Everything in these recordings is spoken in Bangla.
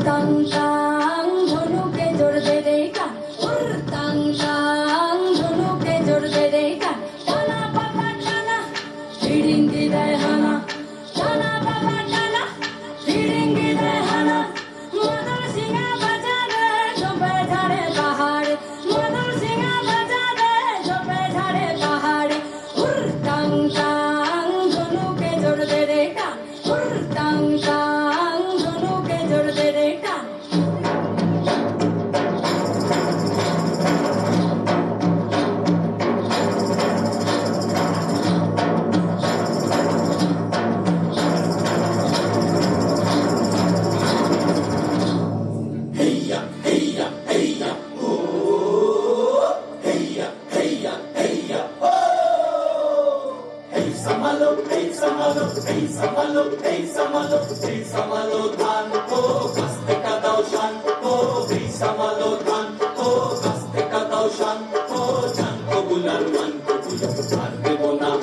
তাং তাং ধনুকে জোর দে রে টান, তাং তাং ধনুকে জোর দে রে টান, টানা বাবা টানা ফিরিঙ্গি দেয় হানা, টানা বাবা টানা ফিরিঙ্গি দেয় হানা। মাদল সিংহা বাজারে ঝোপে ঝাড়ে পাহাড়ে, মাদল সিংহা বাজারে ঝোপে ঝাড়ে পাহাড়ে। তাং তাং ধনুকে জোর দে রে টান, তাং তাং ধনুকে জোর দে রে টান। Samalo dhan ko kaste ka dao shan ko, samalo dhan ko kaste ka dao shan ko, jan ko bular man ko bular,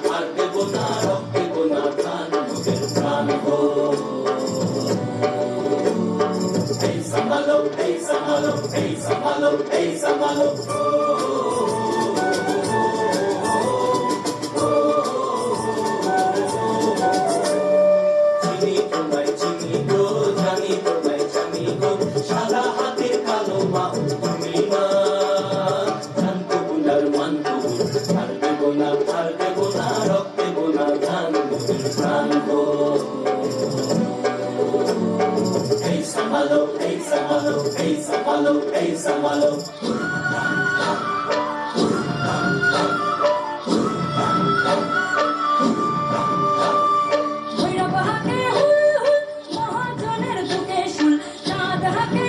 har debo na rok debo na dhan mujher pran ho. Hey samalo, hey samalo, hey samalo, hey samalo. সাদা হাতের কালো মা তুমি না, ধান কবুলার মান কবুল, আর দেবো না রক দেবো না ধান প্রাণ গো। এই সামালো, এই সামালো, এই সামালো, এই সামালো। ভৈরব হাকে হুল হুল, মহাজনের বুকে শুল, চাঁদ হাকে